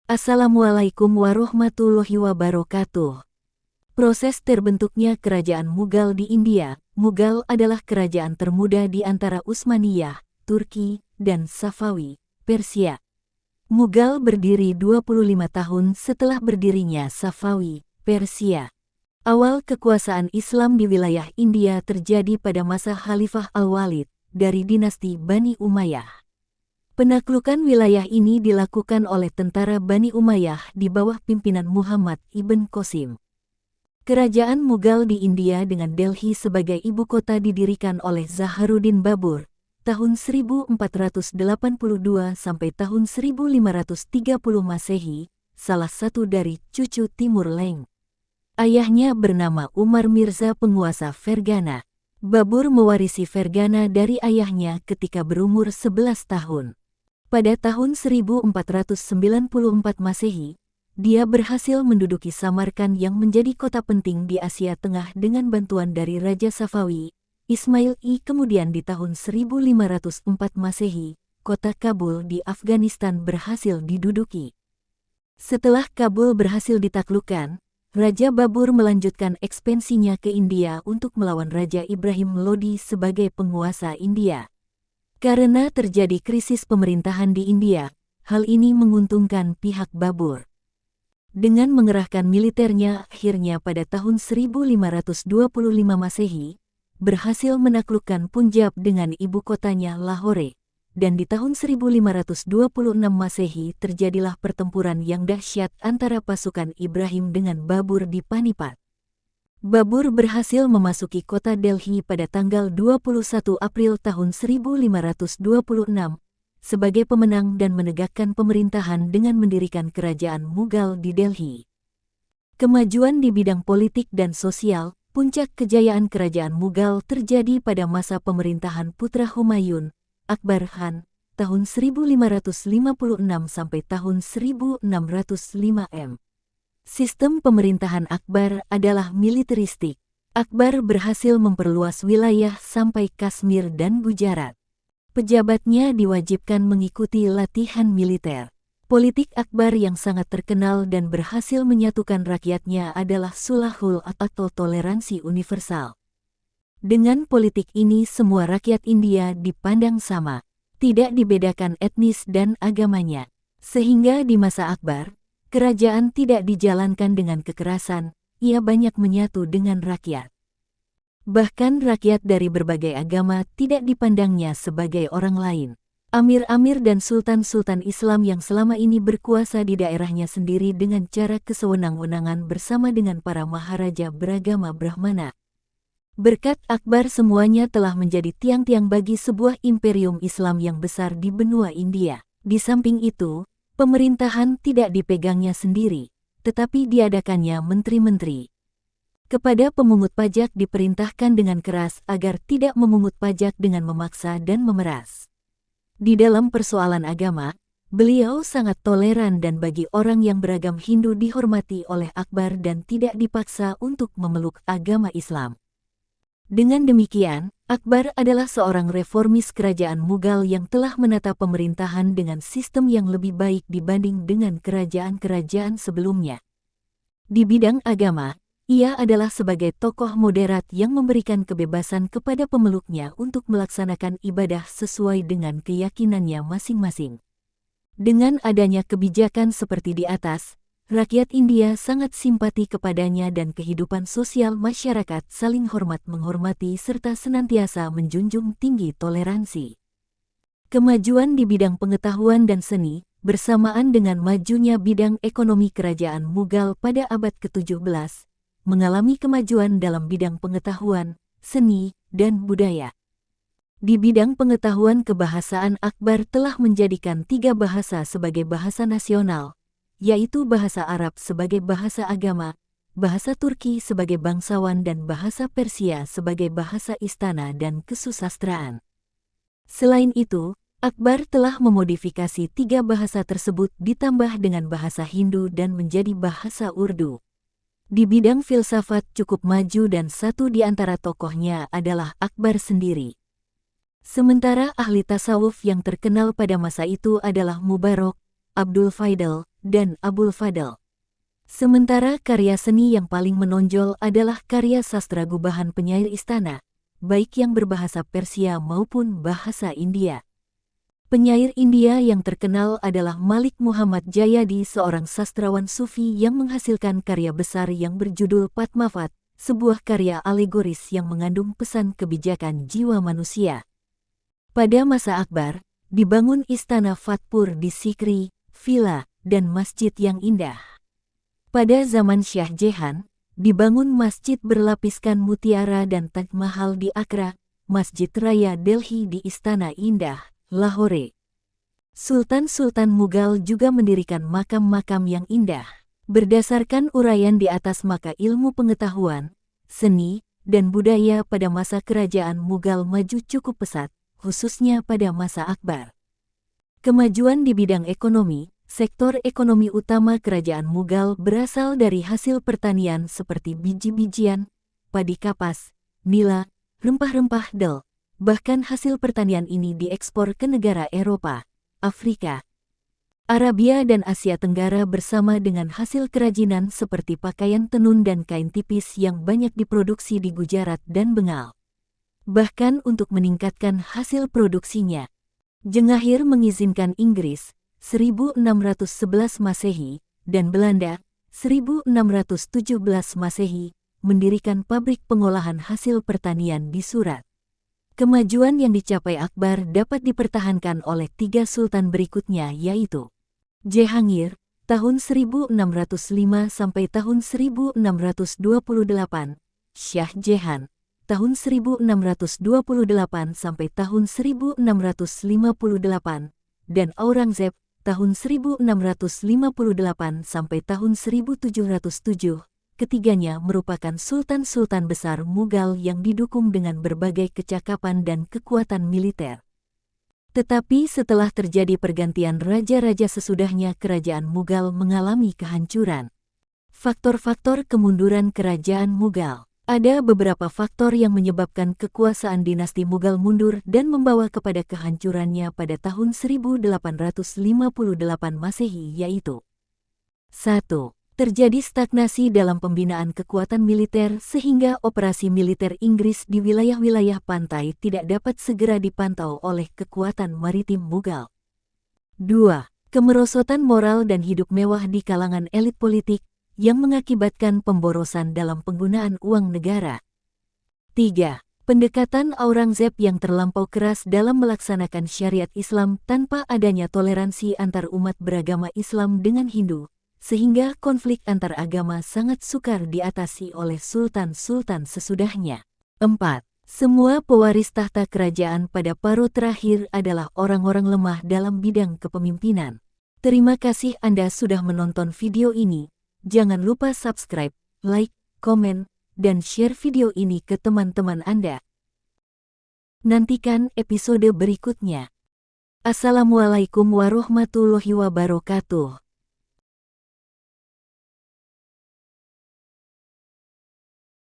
Assalamualaikum warahmatullahi wabarakatuh. Proses terbentuknya kerajaan Mughal di India. Mughal adalah kerajaan termuda di antara Utsmaniyah, Turki, dan Safawi, Persia. Mughal berdiri 25 tahun setelah berdirinya Safawi, Persia. Awal kekuasaan Islam di wilayah India terjadi pada masa Khalifah Al-Walid dari dinasti Bani Umayyah. Penaklukan wilayah ini dilakukan oleh tentara Bani Umayyah di bawah pimpinan Muhammad ibn Qasim. Kerajaan Mughal di India dengan Delhi sebagai ibu kota didirikan oleh Zaharuddin Babur tahun 1482 sampai tahun 1530 Masehi, salah satu dari cucu Timur Leng. Ayahnya bernama Umar Mirza penguasa Fergana. Babur mewarisi Fergana dari ayahnya ketika berumur 11 tahun. Pada tahun 1494 Masehi, dia berhasil menduduki Samarkand yang menjadi kota penting di Asia Tengah dengan bantuan dari Raja Safawi, Ismail I. Kemudian di tahun 1504 Masehi, kota Kabul di Afghanistan berhasil diduduki. Setelah Kabul berhasil ditaklukkan, Raja Babur melanjutkan ekspansinya ke India untuk melawan Raja Ibrahim Lodi sebagai penguasa India. Karena terjadi krisis pemerintahan di India, hal ini menguntungkan pihak Babur. Dengan mengerahkan militernya, akhirnya pada tahun 1525 Masehi, berhasil menaklukkan Punjab dengan ibu kotanya Lahore, dan di tahun 1526 Masehi terjadilah pertempuran yang dahsyat antara pasukan Ibrahim dengan Babur di Panipat. Babur berhasil memasuki kota Delhi pada tanggal 21 April tahun 1526 sebagai pemenang dan menegakkan pemerintahan dengan mendirikan kerajaan Mughal di Delhi. Kemajuan di bidang politik dan sosial, puncak kejayaan kerajaan Mughal terjadi pada masa pemerintahan putra Humayun, Akbar Khan, tahun 1556 sampai tahun 1605 m. Sistem pemerintahan Akbar adalah militeristik. Akbar berhasil memperluas wilayah sampai Kashmir dan Gujarat. Pejabatnya diwajibkan mengikuti latihan militer. Politik Akbar yang sangat terkenal dan berhasil menyatukan rakyatnya adalah sulhul atau toleransi universal. Dengan politik ini semua rakyat India dipandang sama, tidak dibedakan etnis dan agamanya. Sehingga di masa Akbar, kerajaan tidak dijalankan dengan kekerasan, ia banyak menyatu dengan rakyat. Bahkan rakyat dari berbagai agama tidak dipandangnya sebagai orang lain. Amir-amir dan sultan-sultan Islam yang selama ini berkuasa di daerahnya sendiri dengan cara kesewenang-wenangan bersama dengan para maharaja beragama Brahmana. Berkat Akbar semuanya telah menjadi tiang-tiang bagi sebuah imperium Islam yang besar di benua India. Di samping itu, pemerintahan tidak dipegangnya sendiri, tetapi diadakannya menteri-menteri. Kepada pemungut pajak diperintahkan dengan keras agar tidak memungut pajak dengan memaksa dan memeras. Di dalam persoalan agama, beliau sangat toleran dan bagi orang yang beragam Hindu dihormati oleh Akbar dan tidak dipaksa untuk memeluk agama Islam. Dengan demikian, Akbar adalah seorang reformis kerajaan Mughal yang telah menata pemerintahan dengan sistem yang lebih baik dibanding dengan kerajaan-kerajaan sebelumnya. Di bidang agama, ia adalah sebagai tokoh moderat yang memberikan kebebasan kepada pemeluknya untuk melaksanakan ibadah sesuai dengan keyakinannya masing-masing. Dengan adanya kebijakan seperti di atas, rakyat India sangat simpati kepadanya dan kehidupan sosial masyarakat saling hormat-menghormati serta senantiasa menjunjung tinggi toleransi. Kemajuan di bidang pengetahuan dan seni, bersamaan dengan majunya bidang ekonomi kerajaan Mughal pada abad ke-17, mengalami kemajuan dalam bidang pengetahuan, seni, dan budaya. Di bidang pengetahuan kebahasaan Akbar telah menjadikan 3 bahasa sebagai bahasa nasional, yaitu bahasa Arab sebagai bahasa agama, bahasa Turki sebagai bangsawan dan bahasa Persia sebagai bahasa istana dan kesusastraan. Selain itu, Akbar telah memodifikasi 3 bahasa tersebut ditambah dengan bahasa Hindu dan menjadi bahasa Urdu. Di bidang filsafat cukup maju dan satu di antara tokohnya adalah Akbar sendiri. Sementara ahli tasawuf yang terkenal pada masa itu adalah Mubarak, Abdul Faidal, dan Abul Fadl. Sementara karya seni yang paling menonjol adalah karya sastra gubahan penyair istana, baik yang berbahasa Persia maupun bahasa India. Penyair India yang terkenal adalah Malik Muhammad Jayadi, seorang sastrawan sufi yang menghasilkan karya besar yang berjudul Padmavat, sebuah karya alegoris yang mengandung pesan kebijakan jiwa manusia. Pada masa Akbar, dibangun istana Fatpur di Sikri, villa, dan masjid yang indah. Pada zaman Shah Jahan, dibangun masjid berlapiskan mutiara dan Taj Mahal di Agra, Masjid Raya Delhi di Istana Indah, Lahore. Sultan-sultan Mughal juga mendirikan makam-makam yang indah. Berdasarkan uraian di atas, maka ilmu pengetahuan, seni, dan budaya pada masa kerajaan Mughal maju cukup pesat, khususnya pada masa Akbar. Kemajuan di bidang ekonomi. Sektor ekonomi utama kerajaan Mughal berasal dari hasil pertanian seperti biji-bijian, padi kapas, nila, rempah-rempah del. Bahkan hasil pertanian ini diekspor ke negara Eropa, Afrika, Arabia dan Asia Tenggara bersama dengan hasil kerajinan seperti pakaian tenun dan kain tipis yang banyak diproduksi di Gujarat dan Bengal. Bahkan untuk meningkatkan hasil produksinya, Jengahir mengizinkan Inggris 1611 Masehi, dan Belanda 1617 Masehi, mendirikan pabrik pengolahan hasil pertanian di Surat. Kemajuan yang dicapai Akbar dapat dipertahankan oleh 3 sultan berikutnya, yaitu Jehangir, tahun 1605 sampai tahun 1628, Shah Jahan, tahun 1628 sampai tahun 1658, dan Aurangzeb, tahun 1658 sampai tahun 1707, ketiganya merupakan sultan-sultan besar Mughal yang didukung dengan berbagai kecakapan dan kekuatan militer. Tetapi setelah terjadi pergantian raja-raja sesudahnya, kerajaan Mughal mengalami kehancuran. Faktor-faktor kemunduran kerajaan Mughal. Ada beberapa faktor yang menyebabkan kekuasaan dinasti Mughal mundur dan membawa kepada kehancurannya pada tahun 1858 Masehi, yaitu 1. Terjadi stagnasi dalam pembinaan kekuatan militer sehingga operasi militer Inggris di wilayah-wilayah pantai tidak dapat segera dipantau oleh kekuatan maritim Mughal. 2. Kemerosotan moral dan hidup mewah di kalangan elit politik yang mengakibatkan pemborosan dalam penggunaan uang negara. 3. Pendekatan Aurangzeb yang terlampau keras dalam melaksanakan syariat Islam tanpa adanya toleransi antar umat beragama Islam dengan Hindu, sehingga konflik antar agama sangat sukar diatasi oleh sultan-sultan sesudahnya. 4. Semua pewaris tahta kerajaan pada paruh terakhir adalah orang-orang lemah dalam bidang kepemimpinan. Terima kasih Anda sudah menonton video ini. Jangan lupa subscribe, like, komen, dan share video ini ke teman-teman Anda. Nantikan episode berikutnya. Assalamualaikum warahmatullahi wabarakatuh.